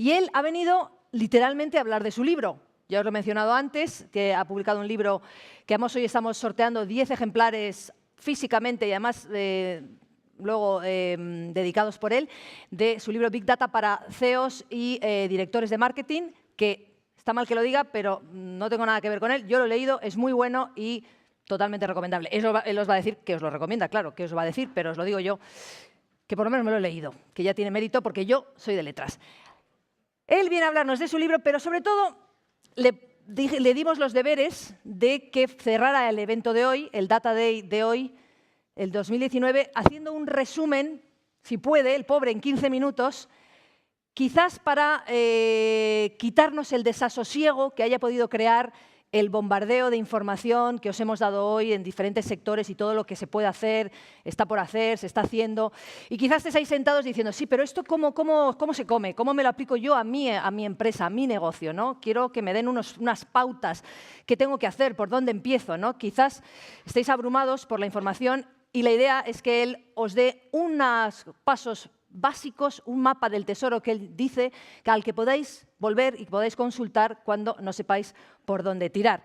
Y él ha venido literalmente a hablar de su libro. Ya os lo he mencionado antes, que ha publicado un libro que además hoy estamos sorteando 10 ejemplares físicamente y además luego dedicados por él, de su libro Big Data para CEOs y directores de marketing, que está mal que lo diga, pero no tengo nada que ver con él. Yo lo he leído, es muy bueno y totalmente recomendable. Él os va a decir que os lo recomienda, claro, que os lo va a decir, pero os lo digo yo, que por lo menos me lo he leído, que ya tiene mérito porque yo soy de letras. Él viene a hablarnos de su libro, pero sobre todo le dimos los deberes de que cerrara el evento de hoy, el Data Day de hoy, el 2019, haciendo un resumen, si puede, el pobre, en 15 minutos, quizás para quitarnos el desasosiego que haya podido crear el bombardeo de información que os hemos dado hoy en diferentes sectores y todo lo que se puede hacer, está por hacer, se está haciendo. Y quizás estéis ahí sentados diciendo, sí, pero esto ¿cómo se come? ¿Cómo me lo aplico yo a mi empresa, a mi negocio, ¿no? Quiero que me den unas pautas que tengo que hacer, por dónde empiezo, ¿no? Quizás estéis abrumados por la información y la idea es que él os dé unos pasos básicos, un mapa del tesoro que él dice, al que podáis volver y podáis consultar cuando no sepáis por dónde tirar.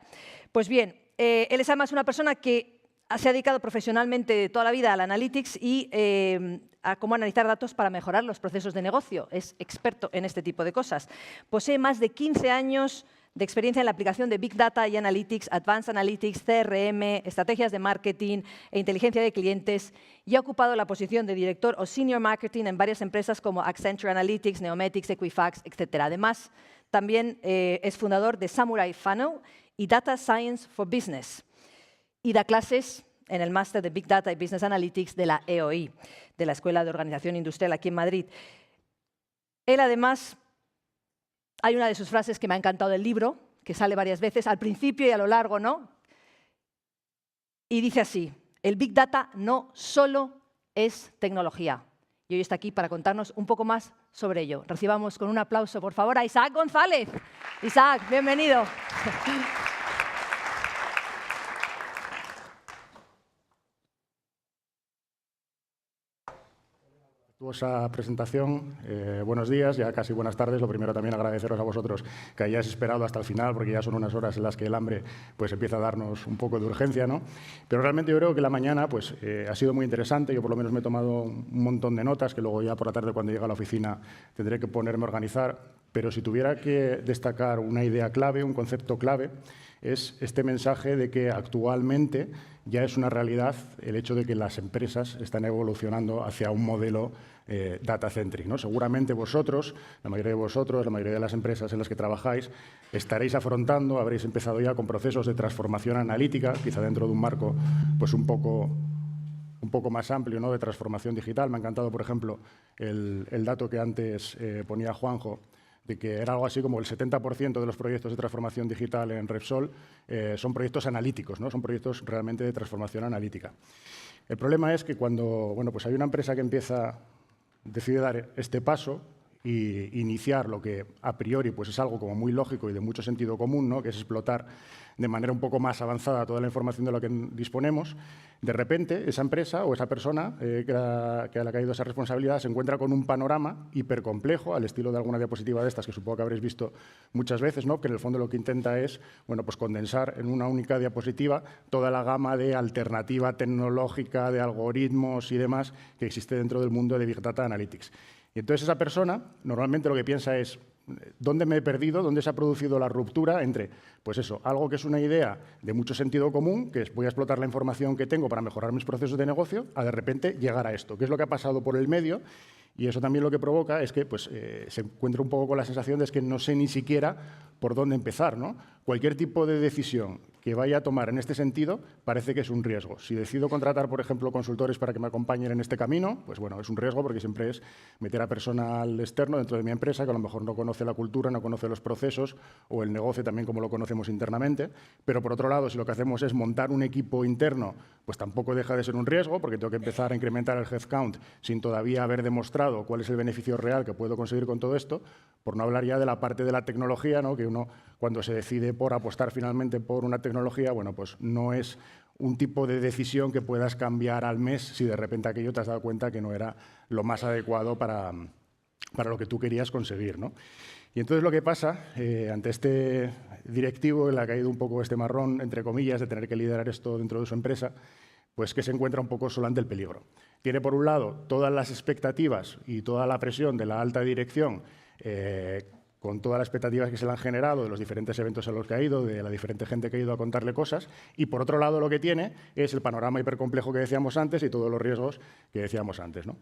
Pues bien, él es además una persona que se ha dedicado profesionalmente toda la vida al analytics y a cómo analizar datos para mejorar los procesos de negocio. Es experto en este tipo de cosas. Posee más de 15 años de experiencia en la aplicación de Big Data y Analytics, Advanced Analytics, CRM, estrategias de marketing e inteligencia de clientes y ha ocupado la posición de director o senior marketing en varias empresas como Accenture Analytics, Neometics, Equifax, etc. Además, también es fundador de Samurai Funnel y Data Science for Business y da clases en el máster de Big Data y Business Analytics de la EOI, de la Escuela de Organización Industrial aquí en Madrid. Él además, hay una de sus frases que me ha encantado del libro, que sale varias veces, al principio y a lo largo, ¿no? Y dice así, el Big Data no solo es tecnología. Y hoy está aquí para contarnos un poco más sobre ello. Recibamos con un aplauso, por favor, a Isaac González. Isaac, bienvenido. Esa presentación, buenos días, ya casi buenas tardes. Lo primero también agradeceros a vosotros que hayáis esperado hasta el final, porque ya son unas horas en las que el hambre pues, empieza a darnos un poco de urgencia, ¿no? Pero realmente yo creo que la mañana pues, ha sido muy interesante. Yo por lo menos me he tomado un montón de notas, que luego ya por la tarde cuando llegue a la oficina tendré que ponerme a organizar. Pero si tuviera que destacar una idea clave, un concepto clave, es este mensaje de que actualmente ya es una realidad el hecho de que las empresas están evolucionando hacia un modelo data-centric, ¿no? Seguramente vosotros, la mayoría de vosotros, la mayoría de las empresas en las que trabajáis, estaréis afrontando, habréis empezado ya con procesos de transformación analítica, quizá dentro de un marco pues un poco más amplio, ¿no?, de transformación digital. Me ha encantado, por ejemplo, el dato que antes ponía Juanjo, de que era algo así como el 70% de los proyectos de transformación digital en Repsol son proyectos analíticos, ¿no? Son proyectos realmente de transformación analítica. El problema es que cuando pues hay una empresa que decide dar este paso y iniciar lo que a priori pues es algo como muy lógico y de mucho sentido común, ¿no?, que es explotar de manera un poco más avanzada toda la información de la que disponemos, de repente esa empresa o esa persona que le ha caído esa responsabilidad se encuentra con un panorama hipercomplejo, al estilo de alguna diapositiva de estas que supongo que habréis visto muchas veces, ¿no?, que en el fondo lo que intenta es pues condensar en una única diapositiva toda la gama de alternativa tecnológica, de algoritmos y demás que existe dentro del mundo de Big Data Analytics. Y entonces esa persona normalmente lo que piensa es ¿dónde me he perdido? ¿Dónde se ha producido la ruptura entre, pues eso, algo que es una idea de mucho sentido común, que es voy a explotar la información que tengo para mejorar mis procesos de negocio, a de repente llegar a esto? ¿Qué es lo que ha pasado por el medio? Y eso también lo que provoca es que pues, se encuentra un poco con la sensación de que no sé ni siquiera por dónde empezar, ¿no? Cualquier tipo de decisión que vaya a tomar en este sentido parece que es un riesgo. Si decido contratar, por ejemplo, consultores para que me acompañen en este camino, pues bueno, es un riesgo porque siempre es meter a personal externo dentro de mi empresa que a lo mejor no conoce la cultura, no conoce los procesos o el negocio también como lo conocemos internamente. Pero por otro lado, si lo que hacemos es montar un equipo interno, pues tampoco deja de ser un riesgo porque tengo que empezar a incrementar el headcount sin todavía haber demostrado cuál es el beneficio real que puedo conseguir con todo esto, por no hablar ya de la parte de la tecnología, ¿no?, que uno cuando se decide por apostar finalmente por una tecnología, bueno, pues no es un tipo de decisión que puedas cambiar al mes si de repente aquello te has dado cuenta que no era lo más adecuado para para lo que tú querías conseguir, ¿no? Y entonces lo que pasa, ante este directivo, le ha caído un poco este marrón, entre comillas, de tener que liderar esto dentro de su empresa, pues que se encuentra un poco solo ante el peligro. Tiene, por un lado, todas las expectativas y toda la presión de la alta dirección, con todas las expectativas que se le han generado de los diferentes eventos a los que ha ido, de la diferente gente que ha ido a contarle cosas, y por otro lado lo que tiene es el panorama hipercomplejo que decíamos antes y todos los riesgos que decíamos antes, ¿no?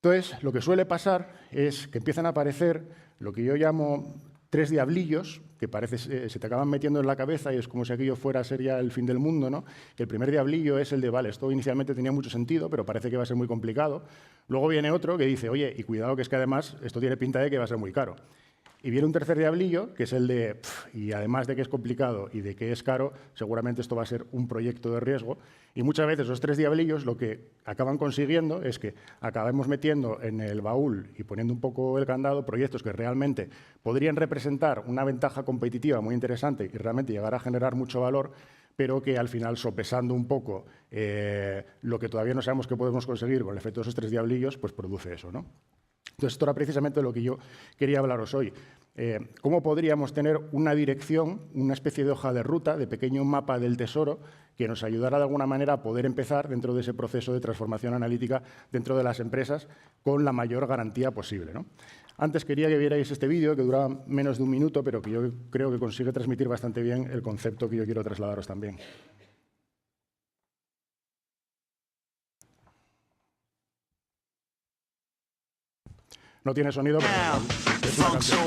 Entonces, lo que suele pasar es que empiezan a aparecer lo que yo llamo 3 diablillos, que se te acaban metiendo en la cabeza y es como si aquello fuera a ser ya el fin del mundo, ¿no? El primer diablillo es el de, vale, esto inicialmente tenía mucho sentido, pero parece que va a ser muy complicado. Luego viene otro que dice, oye, y cuidado que es que además esto tiene pinta de que va a ser muy caro. Y viene un tercer diablillo, que es el de, y además de que es complicado y de que es caro, seguramente esto va a ser un proyecto de riesgo. Y muchas veces esos 3 diablillos lo que acaban consiguiendo es que acabemos metiendo en el baúl y poniendo un poco el candado proyectos que realmente podrían representar una ventaja competitiva muy interesante y realmente llegar a generar mucho valor, pero que al final, sopesando un poco lo que todavía no sabemos que podemos conseguir con el efecto de esos 3 diablillos, pues produce eso, ¿no? Entonces, esto era precisamente lo que yo quería hablaros hoy. ¿Cómo podríamos tener una dirección, una especie de hoja de ruta, de pequeño mapa del tesoro, que nos ayudara de alguna manera a poder empezar dentro de ese proceso de transformación analítica dentro de las empresas con la mayor garantía posible, ¿no? Antes quería que vierais este vídeo, que duraba menos de un minuto, pero que yo creo que consigue transmitir bastante bien el concepto que yo quiero trasladaros también. No tiene sonido, pero es una canción.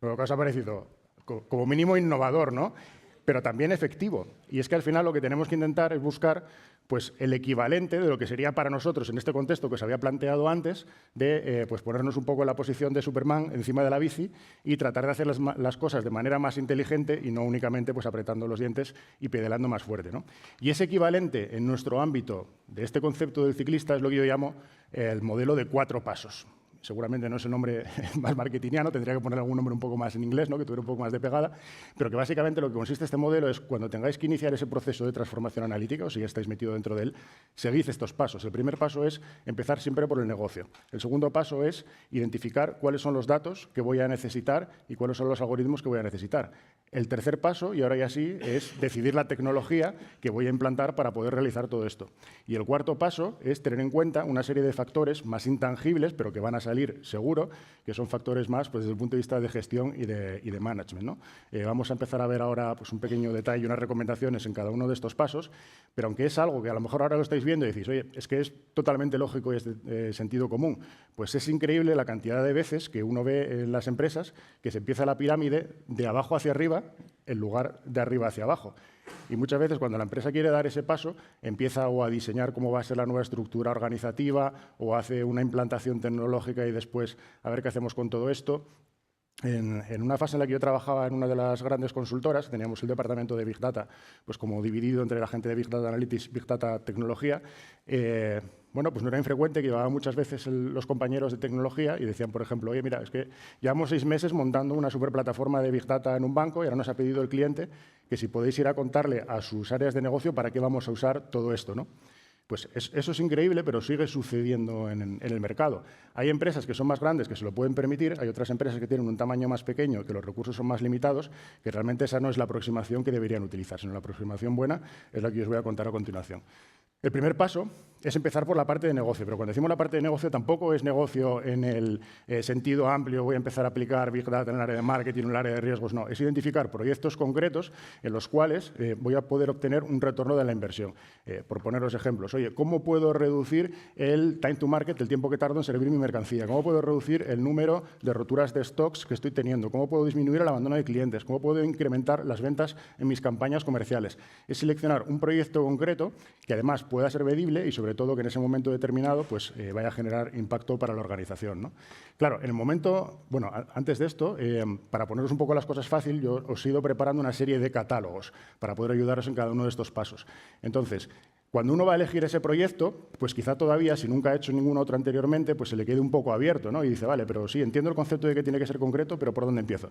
Lo que os ha parecido, como mínimo, innovador, ¿no? Pero también efectivo. Y es que al final lo que tenemos que intentar es buscar pues, el equivalente de lo que sería para nosotros en este contexto que os había planteado antes, de pues, ponernos un poco en la posición de Superman encima de la bici y tratar de hacer las cosas de manera más inteligente y no únicamente pues, apretando los dientes y pedaleando más fuerte, ¿no? Y ese equivalente en nuestro ámbito de este concepto del ciclista es lo que yo llamo el modelo de 4 pasos. Seguramente no es el nombre más marketingiano, tendría que poner algún nombre un poco más en inglés, ¿no? Que tuviera un poco más de pegada, pero que básicamente lo que consiste este modelo es cuando tengáis que iniciar ese proceso de transformación analítica, o si ya estáis metidos dentro de él, seguid estos pasos. El primer paso es empezar siempre por el negocio. El segundo paso es identificar cuáles son los datos que voy a necesitar y cuáles son los algoritmos que voy a necesitar. El tercer paso, y ahora ya sí, es decidir la tecnología que voy a implantar para poder realizar todo esto. Y el cuarto paso es tener en cuenta una serie de factores más intangibles, pero que van a salir seguro, que son factores más pues, desde el punto de vista de gestión y de management, ¿no? Vamos a empezar a ver ahora pues, un pequeño detalle y unas recomendaciones en cada uno de estos pasos, pero aunque es algo que a lo mejor ahora lo estáis viendo y decís, oye, es que es totalmente lógico y es de sentido común, pues es increíble la cantidad de veces que uno ve en las empresas que se empieza la pirámide de abajo hacia arriba en lugar de arriba hacia abajo. Y muchas veces cuando la empresa quiere dar ese paso, empieza o a diseñar cómo va a ser la nueva estructura organizativa o hace una implantación tecnológica y después a ver qué hacemos con todo esto. En una fase en la que yo trabajaba en una de las grandes consultoras, teníamos el departamento de Big Data, pues como dividido entre la gente de Big Data Analytics, Big Data Tecnología. Bueno, pues no era infrecuente que llevaban muchas veces los compañeros de tecnología y decían, por ejemplo, oye, mira, es que llevamos 6 meses montando una superplataforma de Big Data en un banco y ahora nos ha pedido el cliente que si podéis ir a contarle a sus áreas de negocio para qué vamos a usar todo esto, ¿no? Pues eso es increíble, pero sigue sucediendo en el mercado. Hay empresas que son más grandes que se lo pueden permitir, hay otras empresas que tienen un tamaño más pequeño, que los recursos son más limitados, que realmente esa no es la aproximación que deberían utilizar, sino la aproximación buena es la que os voy a contar a continuación. El primer paso es empezar por la parte de negocio, pero cuando decimos la parte de negocio tampoco es negocio en el sentido amplio, voy a empezar a aplicar Big Data en el área de marketing, en el área de riesgos, no. Es identificar proyectos concretos en los cuales voy a poder obtener un retorno de la inversión. Por poner los ejemplos, oye, ¿cómo puedo reducir el time to market, el tiempo que tardo en servir mi mercancía? ¿Cómo puedo reducir el número de roturas de stocks que estoy teniendo? ¿Cómo puedo disminuir el abandono de clientes? ¿Cómo puedo incrementar las ventas en mis campañas comerciales? Es seleccionar un proyecto concreto que además pueda ser medible y sobre todo que en ese momento determinado pues, vaya a generar impacto para la organización, ¿no? Claro, en el momento, bueno, antes de esto, para poneros un poco las cosas fácil, yo os he ido preparando una serie de catálogos para poder ayudaros en cada uno de estos pasos. Entonces, cuando uno va a elegir ese proyecto, pues quizá todavía, si nunca ha hecho ningún otro anteriormente, pues se le quede un poco abierto, ¿no? Y dice, vale, pero sí, entiendo el concepto de que tiene que ser concreto, pero ¿por dónde empiezo?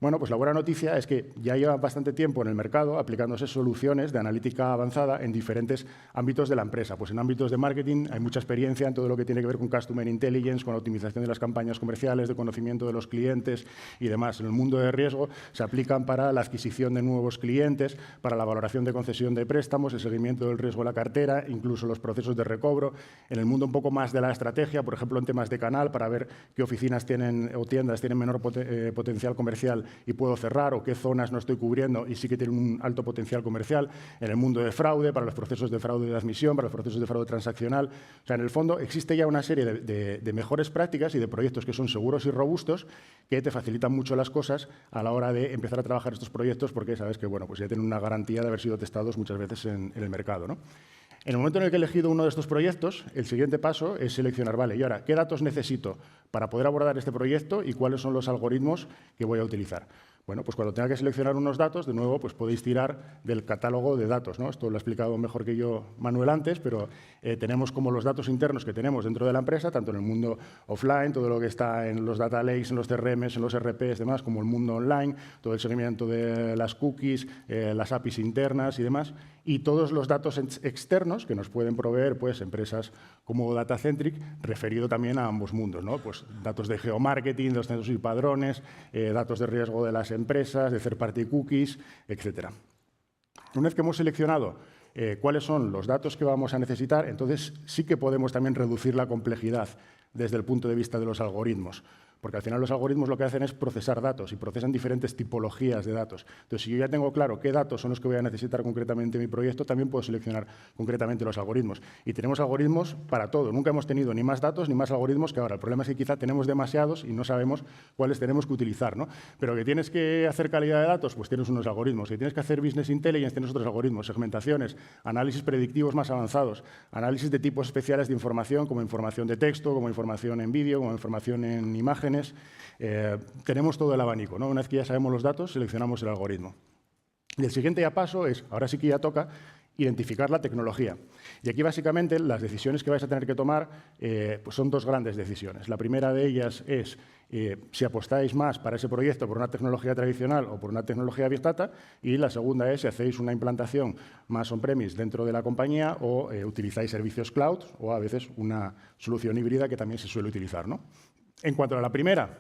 Bueno, pues la buena noticia es que ya lleva bastante tiempo en el mercado aplicándose soluciones de analítica avanzada en diferentes ámbitos de la empresa. Pues en ámbitos de marketing hay mucha experiencia en todo lo que tiene que ver con Customer Intelligence, con la optimización de las campañas comerciales, de conocimiento de los clientes y demás. En el mundo de riesgo se aplican para la adquisición de nuevos clientes, para la valoración de concesión de préstamos, el seguimiento del riesgo de la cartera, incluso los procesos de recobro. En el mundo un poco más de la estrategia, por ejemplo, en temas de canal, para ver qué oficinas tienen o tiendas tienen menor potencial comercial y puedo cerrar, o qué zonas no estoy cubriendo y sí que tienen un alto potencial comercial. En el mundo de fraude, para los procesos de fraude de admisión, para los procesos de fraude transaccional. O sea, en el fondo existe ya una serie de mejores prácticas y de proyectos que son seguros y robustos que te facilitan mucho las cosas a la hora de empezar a trabajar estos proyectos porque sabes que bueno, pues ya tienen una garantía de haber sido testados muchas veces en el mercado, ¿no? En el momento en el que he elegido uno de estos proyectos, el siguiente paso es seleccionar, vale, y ahora, ¿qué datos necesito para poder abordar este proyecto y cuáles son los algoritmos que voy a utilizar? Bueno, pues cuando tenga que seleccionar unos datos, de nuevo, pues podéis tirar del catálogo de datos, ¿no? Esto lo ha explicado mejor que yo Manuel antes, pero tenemos como los datos internos que tenemos dentro de la empresa, tanto en el mundo offline, todo lo que está en los data lakes, en los CRMs, en los RPs, demás, como el mundo online, todo el seguimiento de las cookies, las APIs internas y demás, y todos los datos externos que nos pueden proveer pues, empresas como Datacentric, referido también a ambos mundos, ¿no? Pues datos de geomarketing, de los censos y padrones, datos de riesgo de las empresas, de third party cookies, etc. Una vez que hemos seleccionado cuáles son los datos que vamos a necesitar, entonces sí que podemos también reducir la complejidad desde el punto de vista de los algoritmos. Porque al final los algoritmos lo que hacen es procesar datos y procesan diferentes tipologías de datos. Entonces, si yo ya tengo claro qué datos son los que voy a necesitar concretamente en mi proyecto, también puedo seleccionar concretamente los algoritmos. Y tenemos algoritmos para todo. Nunca hemos tenido ni más datos ni más algoritmos que ahora. El problema es que quizá tenemos demasiados y no sabemos cuáles tenemos que utilizar, ¿no? Pero que tienes que hacer calidad de datos, pues tienes unos algoritmos. Que tienes que hacer business intelligence, tienes otros algoritmos. Segmentaciones, análisis predictivos más avanzados, análisis de tipos especiales de información, como información de texto, como información en vídeo, como información en imágenes. Tenemos todo el abanico, ¿no? Una vez que ya sabemos los datos, seleccionamos el algoritmo. Y el siguiente ya paso es, ahora sí que ya toca, identificar la tecnología. Y aquí básicamente las decisiones que vais a tener que tomar pues son dos grandes decisiones. La primera de ellas es si apostáis más para ese proyecto por una tecnología tradicional o por una tecnología Big Data, y la segunda es si hacéis una implantación más on-premise dentro de la compañía o utilizáis servicios cloud o a veces una solución híbrida que también se suele utilizar, ¿no? En cuanto a la primera,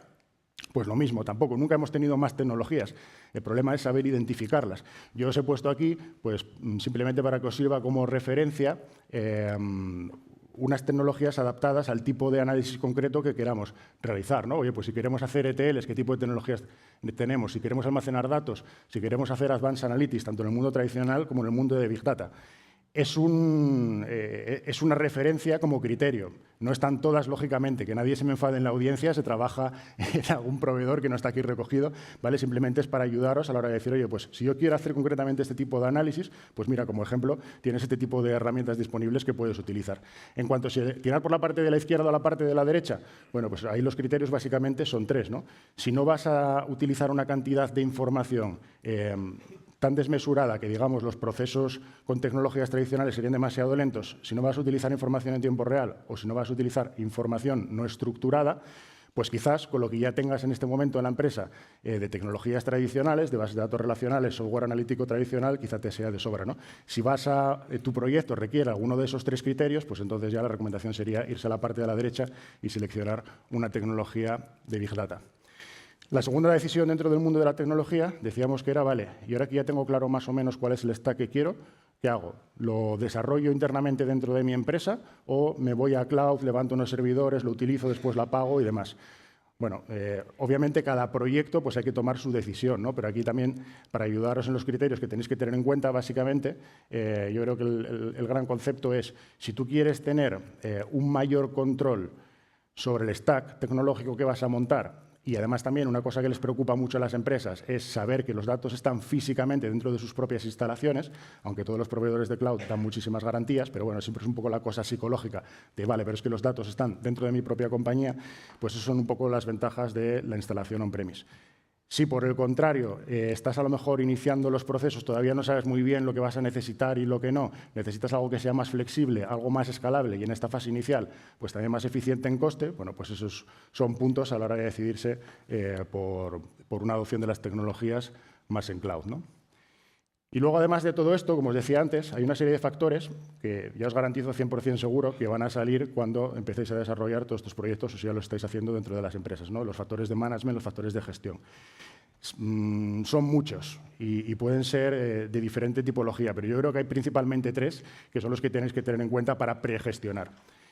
pues lo mismo, tampoco, nunca hemos tenido más tecnologías. El problema es saber identificarlas. Yo os he puesto aquí, pues simplemente para que os sirva como referencia, unas tecnologías adaptadas al tipo de análisis concreto que queramos realizar, ¿no? Oye, pues si queremos hacer ETLs, ¿qué tipo de tecnologías tenemos? Si queremos almacenar datos, si queremos hacer Advanced Analytics, tanto en el mundo tradicional como en el mundo de Big Data. Es una referencia como criterio. No están todas, lógicamente, que nadie se me enfade en la audiencia, se trabaja en algún proveedor que no está aquí recogido, ¿vale? Simplemente es para ayudaros a la hora de decir, oye, pues si yo quiero hacer concretamente este tipo de análisis, pues mira, como ejemplo, tienes este tipo de herramientas disponibles que puedes utilizar. En cuanto a tirar por la parte de la izquierda o la parte de la derecha, bueno, pues ahí los criterios básicamente son tres, ¿no? Si no vas a utilizar una cantidad de información tan desmesurada que, digamos, los procesos con tecnologías tradicionales serían demasiado lentos, si no vas a utilizar información en tiempo real o si no vas a utilizar información no estructurada, pues quizás con lo que ya tengas en este momento en la empresa de tecnologías tradicionales, de bases de datos relacionales, software analítico tradicional, quizá te sea de sobra, ¿no? Si tu proyecto requiere alguno de esos tres criterios, pues entonces ya la recomendación sería irse a la parte de la derecha y seleccionar una tecnología de Big Data. La segunda decisión dentro del mundo de la tecnología decíamos que era, vale, y ahora que ya tengo claro más o menos cuál es el stack que quiero, ¿Qué hago? ¿Lo desarrollo internamente dentro de mi empresa o me voy a cloud, levanto unos servidores, lo utilizo, después la pago y demás? Bueno, obviamente cada proyecto pues hay que tomar su decisión, ¿no? Pero aquí también, para ayudaros en los criterios que tenéis que tener en cuenta, básicamente, yo creo que el gran concepto es, si tú quieres tener un mayor control sobre el stack tecnológico que vas a montar, y además también una cosa que les preocupa mucho a las empresas es saber que los datos están físicamente dentro de sus propias instalaciones, aunque todos los proveedores de cloud dan muchísimas garantías, pero bueno, siempre es un poco la cosa psicológica de, vale, pero es que los datos están dentro de mi propia compañía, pues esas son un poco las ventajas de la instalación on-premise. Si por el contrario estás a lo mejor iniciando los procesos, todavía no sabes muy bien lo que vas a necesitar y lo que no, necesitas algo que sea más flexible, algo más escalable y en esta fase inicial pues también más eficiente en coste, bueno, pues esos son puntos a la hora de decidirse por una adopción de las tecnologías más en cloud, ¿no? Y luego, además de todo esto, como os decía antes, hay una serie de factores que ya os garantizo 100% seguro que van a salir cuando empecéis a desarrollar todos estos proyectos o si ya lo estáis haciendo dentro de las empresas, ¿no? Los factores de management, los factores de gestión. Son muchos y pueden ser de diferente tipología, pero yo creo que hay principalmente 3 que son los que tenéis que tener en cuenta para pregestionar.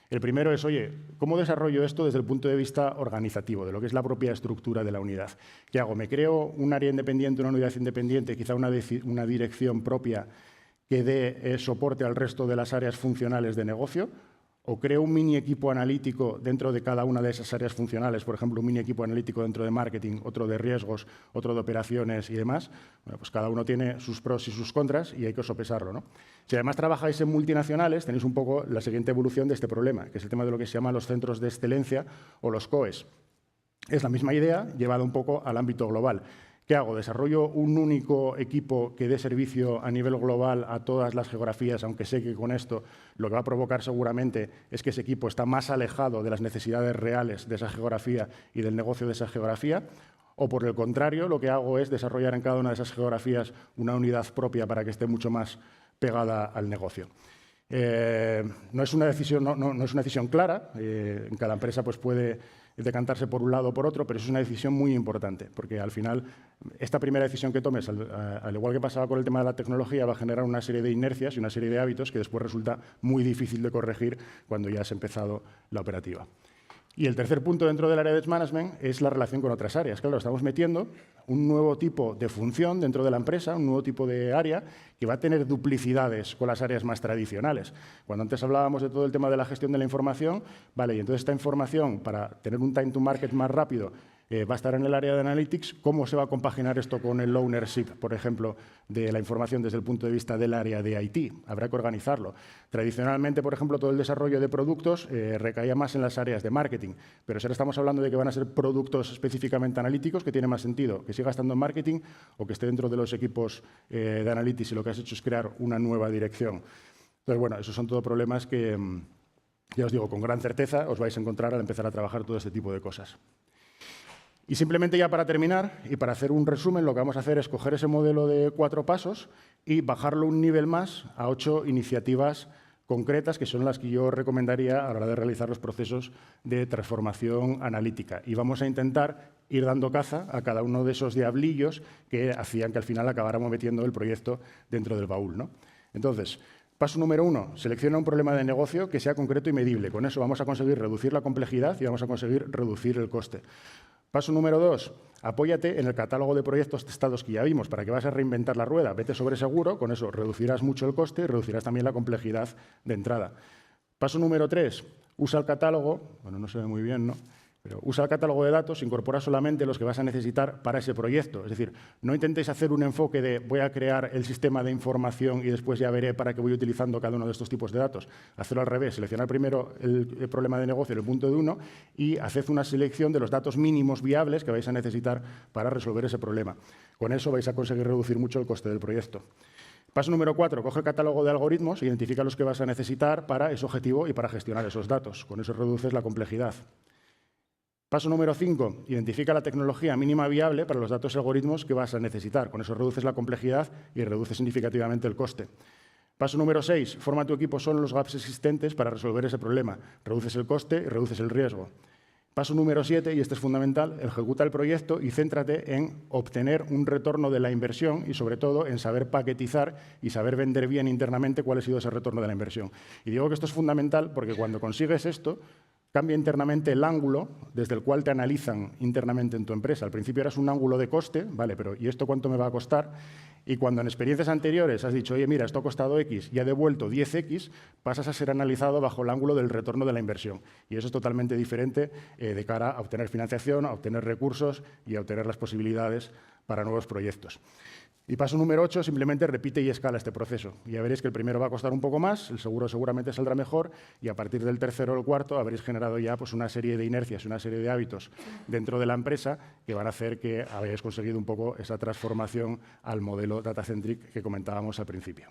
El primero es, oye, ¿cómo desarrollo esto desde el punto de vista organizativo, de lo que es la propia estructura de la unidad? ¿Qué hago? ¿Me creo un área independiente, una unidad independiente, quizá una dirección propia que dé soporte al resto de las áreas funcionales de negocio? ¿O creo un mini equipo analítico dentro de cada una de esas áreas funcionales? Por ejemplo, un mini equipo analítico dentro de marketing, otro de riesgos, otro de operaciones y demás. Bueno, pues cada uno tiene sus pros y sus contras y hay que sopesarlo, ¿no? Si además trabajáis en multinacionales, tenéis un poco la siguiente evolución de este problema, que es el tema de lo que se llama los centros de excelencia o los COEs. Es la misma idea llevada un poco al ámbito global. ¿Qué hago? ¿Desarrollo un único equipo que dé servicio a nivel global a todas las geografías, aunque sé que con esto lo que va a provocar seguramente es que ese equipo está más alejado de las necesidades reales de esa geografía y del negocio de esa geografía? ¿O por el contrario, lo que hago es desarrollar en cada una de esas geografías una unidad propia para que esté mucho más pegada al negocio? No es una decisión clara, en cada empresa pues puede decantarse por un lado o por otro, pero es una decisión muy importante, porque al final esta primera decisión que tomes, al igual que pasaba con el tema de la tecnología, va a generar una serie de inercias y una serie de hábitos que después resulta muy difícil de corregir cuando ya has empezado la operativa. Y el tercer punto dentro del área de management es la relación con otras áreas. Claro, estamos metiendo un nuevo tipo de función dentro de la empresa, un nuevo tipo de área que va a tener duplicidades con las áreas más tradicionales. Cuando antes hablábamos de todo el tema de la gestión de la información, vale, y entonces esta información, para tener un time to market más rápido, va a estar en el área de Analytics. ¿Cómo se va a compaginar esto con el ownership, por ejemplo, de la información desde el punto de vista del área de IT? Habrá que organizarlo. Tradicionalmente, por ejemplo, todo el desarrollo de productos recaía más en las áreas de marketing, pero si ahora estamos hablando de que van a ser productos específicamente analíticos, que tiene más sentido que siga estando en marketing o que esté dentro de los equipos de Analytics y lo que has hecho es crear una nueva dirección. Entonces, bueno, esos son todos problemas que, ya os digo, con gran certeza os vais a encontrar al empezar a trabajar todo este tipo de cosas. Y simplemente ya para terminar y para hacer un resumen, lo que vamos a hacer es coger ese modelo de 4 pasos y bajarlo un nivel más a 8 iniciativas concretas, que son las que yo recomendaría a la hora de realizar los procesos de transformación analítica. Y vamos a intentar ir dando caza a cada uno de esos diablillos que hacían que al final acabáramos metiendo el proyecto dentro del baúl, ¿no? Entonces, paso número 1, selecciona un problema de negocio que sea concreto y medible. Con eso vamos a conseguir reducir la complejidad y vamos a conseguir reducir el coste. Paso número 2, apóyate en el catálogo de proyectos testados que ya vimos. ¿Para que vas a reinventar la rueda? Vete sobre seguro, con eso reducirás mucho el coste y reducirás también la complejidad de entrada. Paso número 3, usa el catálogo, bueno, no se ve muy bien, ¿no? Pero usa el catálogo de datos, incorpora solamente los que vas a necesitar para ese proyecto. Es decir, no intentéis hacer un enfoque de voy a crear el sistema de información y después ya veré para qué voy utilizando cada uno de estos tipos de datos. Hacerlo al revés, seleccionar primero el problema de negocio en el punto de 1 y haced una selección de los datos mínimos viables que vais a necesitar para resolver ese problema. Con eso vais a conseguir reducir mucho el coste del proyecto. Paso número 4, coge el catálogo de algoritmos e identifica los que vas a necesitar para ese objetivo y para gestionar esos datos. Con eso reduces la complejidad. Paso número 5, identifica la tecnología mínima viable para los datos y algoritmos que vas a necesitar. Con eso reduces la complejidad y reduces significativamente el coste. Paso número 6, forma tu equipo solo en los gaps existentes para resolver ese problema. Reduces el coste y reduces el riesgo. Paso número 7, y este es fundamental, ejecuta el proyecto y céntrate en obtener un retorno de la inversión y, sobre todo, en saber paquetizar y saber vender bien internamente cuál ha sido ese retorno de la inversión. Y digo que esto es fundamental porque cuando consigues esto, cambia internamente el ángulo desde el cual te analizan internamente en tu empresa. Al principio eras un ángulo de coste, vale, pero ¿y esto cuánto me va a costar? Y cuando en experiencias anteriores has dicho, oye, mira, esto ha costado X y ha devuelto 10X, pasas a ser analizado bajo el ángulo del retorno de la inversión. Y eso es totalmente diferente de cara a obtener financiación, a obtener recursos y a obtener las posibilidades para nuevos proyectos. Y paso número 8, simplemente repite y escala este proceso. Y ya veréis que el primero va a costar un poco más, el seguro seguramente saldrá mejor y a partir del tercero o el cuarto habréis generado ya pues, una serie de inercias, una serie de hábitos dentro de la empresa que van a hacer que hayáis conseguido un poco esa transformación al modelo data-centric que comentábamos al principio.